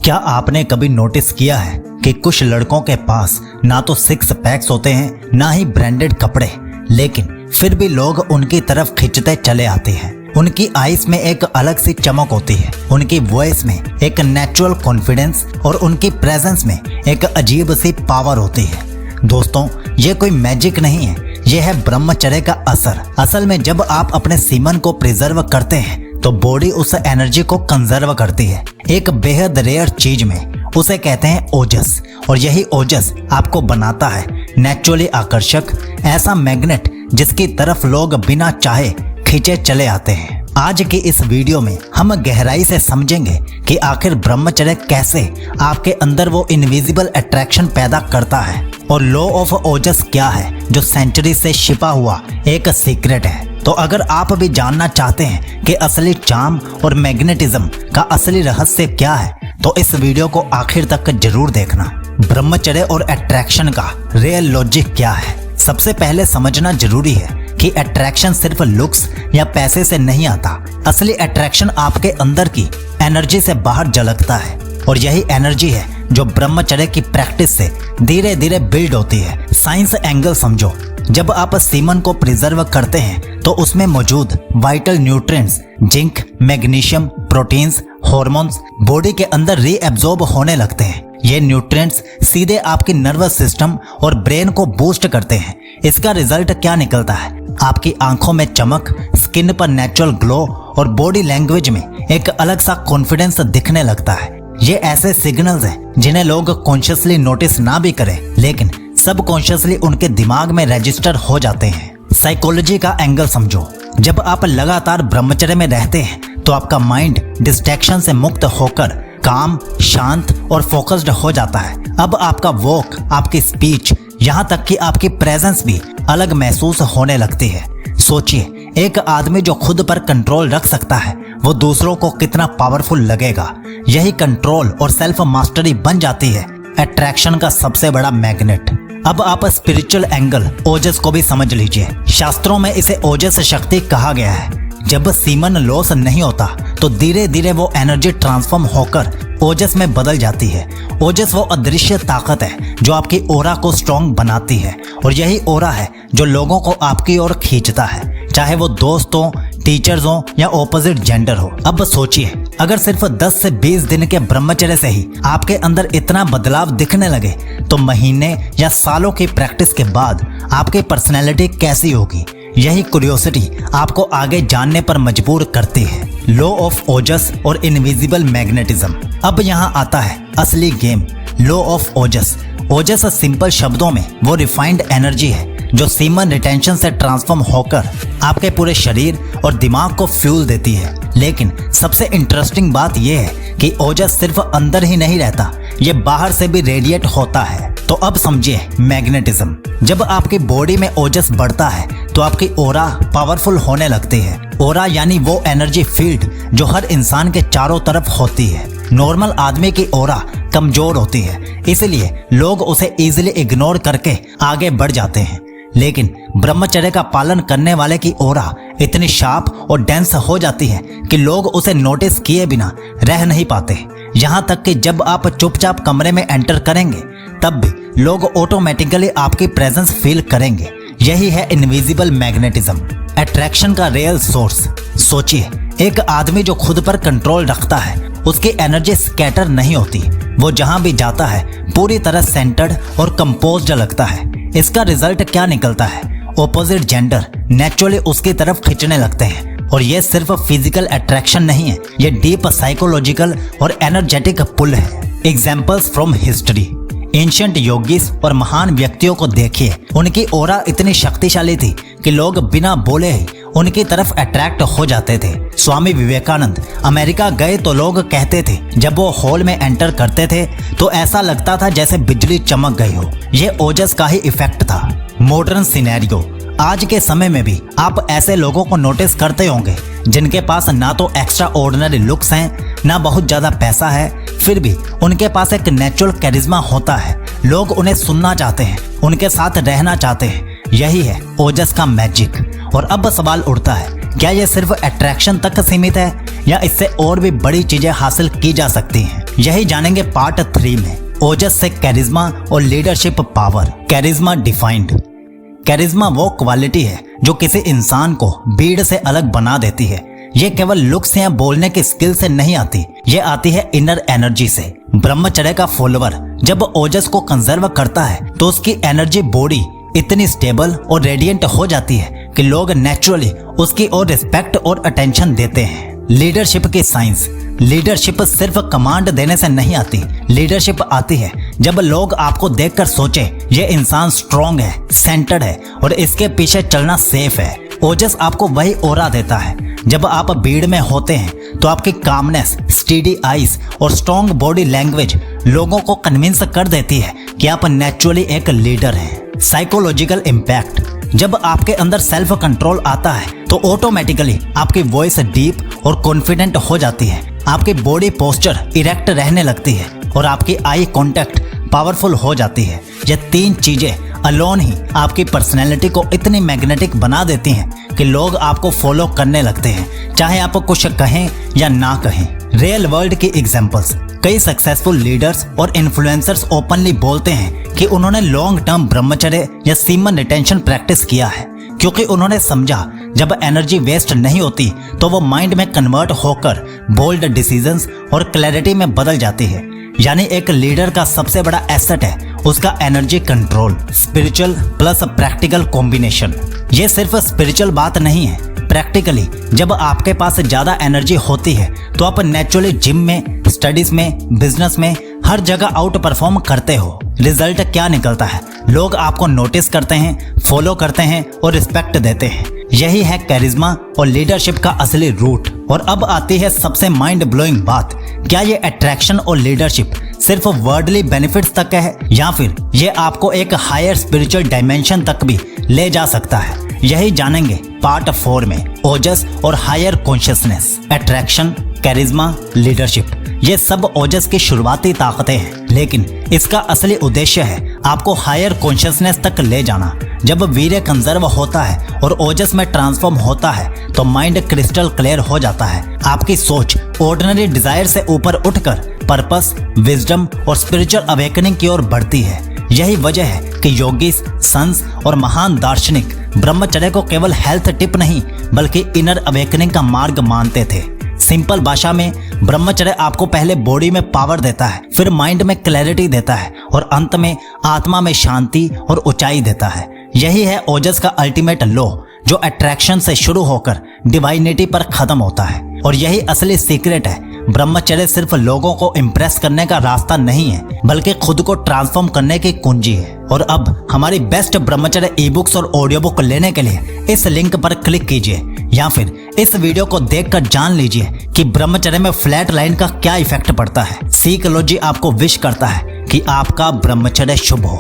क्या आपने कभी नोटिस किया है कि कुछ लड़कों के पास ना तो सिक्स पैक्स होते हैं ना ही ब्रांडेड कपड़े, लेकिन फिर भी लोग उनकी तरफ खिंचते चले आते हैं। उनकी आईज में एक अलग सी चमक होती है, उनकी वॉइस में एक नेचुरल कॉन्फिडेंस और उनकी प्रेजेंस में एक अजीब सी पावर होती है। दोस्तों, ये कोई मैजिक नहीं है, यह है ब्रह्मचर्य का असर। असल में जब आप अपने सीमन को प्रिजर्व करते हैं तो बॉडी उस एनर्जी को कंजर्व करती है एक बेहद रेयर चीज में, उसे कहते हैं ओजस। और यही ओजस आपको बनाता है नेचुरली आकर्षक, ऐसा मैग्नेट जिसकी तरफ लोग बिना चाहे खींचे चले आते हैं। आज की इस वीडियो में हम गहराई से समझेंगे कि आखिर ब्रह्मचर्य कैसे आपके अंदर वो इनविजिबल अट्रैक्शन पैदा करता है और लॉ ऑफ ओजस क्या है जो सेंचुरी से छिपा हुआ एक सीक्रेट है। तो अगर आप भी जानना चाहते हैं कि असली चार्म और मैग्नेटिज्म का असली रहस्य क्या है तो इस वीडियो को आखिर तक जरूर देखना। ब्रह्मचर्य और अट्रैक्शन का रियल लॉजिक क्या है? सबसे पहले समझना जरूरी है कि अट्रैक्शन सिर्फ लुक्स या पैसे से नहीं आता। असली अट्रैक्शन आपके अंदर की एनर्जी से बाहर झलकता है और यही एनर्जी है जो ब्रह्मचर्य की प्रैक्टिस से धीरे धीरे बिल्ड होती है। साइंस एंगल समझो, जब आप सीमन को प्रिजर्व करते हैं तो उसमें मौजूद vital nutrients zinc, magnesium, proteins, hormones body के अंदर रीएब्जॉर्ब होने लगते हैं। ये न्यूट्रिएंट्स सीधे आपकी नर्वस सिस्टम और ब्रेन को बूस्ट करते हैं। इसका रिजल्ट क्या निकलता है? आपकी आंखों में चमक, स्किन पर नेचुरल ग्लो और बॉडी लैंग्वेज में एक अलग सा कॉन्फिडेंस दिखने लगता है। ये ऐसे सिग्नल्स हैं जिन्हें लोग कॉन्शियसली नोटिस ना भी करें, लेकिन सबकॉन्शियसली उनके दिमाग में रजिस्टर हो जाते हैं। साइकोलॉजी का एंगल समझो, जब आप लगातार ब्रह्मचर्य में रहते हैं तो आपका माइंड डिस्ट्रैक्शन से मुक्त होकर काम, शांत और फोकस्ड हो जाता है। अब आपका वॉक, आपकी स्पीच, यहाँ तक कि आपकी प्रेजेंस भी अलग महसूस होने लगती है। सोचिए, एक आदमी जो खुद पर कंट्रोल रख सकता है वो दूसरों को कितना पावरफुल लगेगा। यही कंट्रोल और सेल्फ मास्टरी बन जाती है अट्रैक्शन का सबसे बड़ा मैग्नेट। अब आप स्पिरिचुअल एंगल ओजस को भी समझ लीजिए। शास्त्रों में इसे ओजस शक्ति कहा गया है। जब सीमन लॉस नहीं होता तो धीरे धीरे वो एनर्जी ट्रांसफॉर्म होकर ओजस में बदल जाती है। ओजस वो अदृश्य ताकत है जो आपकी ओरा को स्ट्रॉन्ग बनाती है और यही ओरा है जो लोगों को आपकी ओर खींचता है, चाहे वो दोस्त हो, टीचर्स हो या ऑपोजिट जेंडर हो। अब सोचिए, अगर सिर्फ 10 से 20 दिन के ब्रह्मचर्य से ही आपके अंदर इतना बदलाव दिखने लगे तो महीने या सालों की प्रैक्टिस के बाद आपकी पर्सनैलिटी कैसी होगी? यही क्यूरियोसिटी आपको आगे जानने पर मजबूर करती है। लॉ ऑफ ओजस और इनविजिबल मैग्नेटिज्म। अब यहाँ आता है असली game, law of Ojas. Ojas simple शब्दों में वो रिफाइंड एनर्जी है जो सीमन रिटेंशन से ट्रांसफॉर्म होकर आपके पूरे शरीर और दिमाग को फ्यूल देती है। लेकिन सबसे इंटरेस्टिंग बात यह है कि ओजस सिर्फ अंदर ही नहीं रहता, ये बाहर से भी रेडिएट होता है। तो अब समझिए मैग्नेटिज्म। जब आपकी बॉडी में ओजस बढ़ता है तो आपकी ओरा पावरफुल होने लगती है। ओरा यानी वो एनर्जी फील्ड जो हर इंसान के चारों तरफ होती है। नॉर्मल आदमी की ओरा कमजोर होती है, इसलिए लोग उसे इजीली इग्नोर करके आगे बढ़ जाते हैं। लेकिन ब्रह्मचर्य का पालन करने वाले की ओरा इतनी शार्प और डेंस हो जाती है कि लोग उसे नोटिस किए बिना रह नहीं पाते। यहाँ तक कि जब आप चुपचाप कमरे में एंटर करेंगे तब भी लोग ऑटोमेटिकली आपकी प्रेजेंस फील करेंगे। यही है इनविजिबल मैग्नेटिज्म, अट्रैक्शन का रियल सोर्स। सोचिए, एक आदमी जो खुद पर कंट्रोल रखता है उसकी एनर्जी स्कैटर नहीं होती। वो जहां भी जाता है पूरी तरह सेंटर्ड और कंपोज्ड लगता है। इसका रिजल्ट क्या निकलता है? ऑपोजिट जेंडर नेचुरली उसकी तरफ खींचने लगते हैं। और ये सिर्फ फिजिकल अट्रैक्शन नहीं है, ये डीप साइकोलॉजिकल और एनर्जेटिक पुल है। Examples from history. Ancient yogis और महान व्यक्तियों को देखिए, उनकी ओरा इतनी शक्तिशाली थी कि लोग बिना बोले ही उनकी तरफ अट्रैक्ट हो जाते थे। स्वामी विवेकानंद अमेरिका गए तो लोग कहते थे जब वो हॉल में एंटर करते थे तो ऐसा लगता था जैसे बिजली चमक गई हो। ये ओजस का ही इफेक्ट था। Modern scenario. आज के समय में भी आप ऐसे लोगों को नोटिस करते होंगे जिनके पास ना तो एक्स्ट्रा ऑर्डिनरी लुक्स हैं, ना बहुत ज्यादा पैसा है, फिर भी उनके पास एक नेचुरल कैरिज्मा होता है। लोग उन्हें सुनना चाहते हैं, उनके साथ रहना चाहते हैं। यही है ओजस का मैजिक। और अब सवाल उठता है, क्या ये सिर्फ अट्रैक्शन तक सीमित है या इससे और भी बड़ी चीजें हासिल की जा सकती हैं? यही जानेंगे पार्ट 3 में। ओजस से कैरिज्मा और leadership power. Charisma defined. Charisma वो क्वालिटी है जो किसी इंसान को भीड़ से अलग बना देती है। ये केवल लुक्स या बोलने की स्किल से नहीं आती, ये आती है इनर एनर्जी से। ब्रह्मचर्य का फॉलोवर जब ओजस को कंजर्व करता है तो उसकी एनर्जी बॉडी इतनी स्टेबल और रेडिएंट हो जाती है कि लोग नेचुरली उसकी ओर रिस्पेक्ट और अटेंशन देते हैं। लीडरशिप की साइंस। लीडरशिप सिर्फ कमांड देने से नहीं आती। लीडरशिप आती है जब लोग आपको देखकर सोचे ये इंसान स्ट्रांग है, सेंटर्ड है और इसके पीछे चलना सेफ है। ओजस आपको वही ऑरा देता है। जब आप भीड़ में होते हैं तो आपकी कामनेस, स्टीडी आईज और स्ट्रॉन्ग बॉडी लैंग्वेज लोगों को कन्विंस कर देती है कि आप नेचुरली एक लीडर हैं। Psychological impact. जब आपके अंदर सेल्फ कंट्रोल आता है तो ऑटोमेटिकली आपकी वॉइस डीप और कॉन्फिडेंट हो जाती है। आपकी बॉडी पोस्चर इरेक्ट रहने लगती है और आपकी आई कांटेक्ट पावरफुल हो जाती है। ये 3 चीजें अलोन ही आपकी पर्सनैलिटी को इतनी मैग्नेटिक बना देती हैं कि लोग आपको फॉलो करने लगते हैं, चाहे आप कुछ कहें या ना कहें। रियल वर्ल्ड की एग्जांपल्स। कई सक्सेसफुल लीडर्स और इन्फ्लुएंसर्स ओपनली बोलते हैं कि उन्होंने लॉन्ग टर्म ब्रह्मचर्य या सीमन रिटेंशन प्रैक्टिस किया है, क्योंकि उन्होंने समझा जब एनर्जी वेस्ट नहीं होती तो वो माइंड में कन्वर्ट होकर बोल्ड डिसीजंस और क्लैरिटी में बदल जाती है। यानी एक लीडर का सबसे बड़ा एसेट है उसका energy control. Spiritual plus practical combination. ये सिर्फ स्पिरिचुअल बात नहीं है, प्रैक्टिकली जब आपके पास ज्यादा एनर्जी होती है तो आप नेचुरली जिम में, स्टडीज में, बिजनेस में हर जगह आउट परफॉर्म करते हो। रिजल्ट क्या निकलता है? लोग आपको नोटिस करते हैं, फॉलो करते हैं और रिस्पेक्ट देते हैं। यही है कैरिज्मा और लीडरशिप का असली रूट। और अब आती है सबसे माइंड ब्लोइंग बात। क्या ये अट्रैक्शन और लीडरशिप सिर्फ वर्डली बेनिफिट्स तक है या फिर ये आपको एक हायर स्पिरिचुअल डायमेंशन तक भी ले जा सकता है? यही जानेंगे पार्ट 4 में। ओजस और higher consciousness. Attraction, charisma, leadership, ये सब ओजस की शुरुआती ताकतें हैं, लेकिन इसका असली उद्देश्य है आपको हायर कॉन्शियसनेस तक ले जाना। जब वीर्य कंजर्व होता है और ओजस में ट्रांसफॉर्म होता है तो माइंड क्रिस्टल क्लियर हो जाता है। आपकी सोच ऑर्डिनरी डिजायर से ऊपर उठकर पर्पस, विजडम और स्पिरिचुअल अवेकनिंग की ओर बढ़ती है। यही वजह है कि योगीस, संस और महान दार्शनिक ब्रह्मचर्य को केवल हेल्थ टिप नहीं बल्कि इनर अवेकनिंग का मार्ग मानते थे। सिंपल भाषा में ब्रह्मचर्य आपको पहले बॉडी में पावर देता है, फिर माइंड में क्लैरिटी देता है और अंत में आत्मा में शांति और ऊंचाई देता है। यही है ओजस का अल्टीमेट लॉ, जो अट्रैक्शन से शुरू होकर डिवाइनिटी पर खत्म होता है। और यही असली सीक्रेट है। ब्रह्मचर्य सिर्फ लोगों को इम्प्रेस करने का रास्ता नहीं है बल्कि खुद को ट्रांसफॉर्म करने की कुंजी है। और अब हमारी बेस्ट ब्रह्मचर्य ई बुक्स और ऑडियो बुक लेने के लिए इस लिंक पर क्लिक कीजिए या फिर इस वीडियो को देखकर जान लीजिए कि ब्रह्मचर्य में फ्लैट लाइन का क्या इफेक्ट पड़ता है। साइकोलॉजी आपको विश करता है कि आपका ब्रह्मचर्य शुभ हो।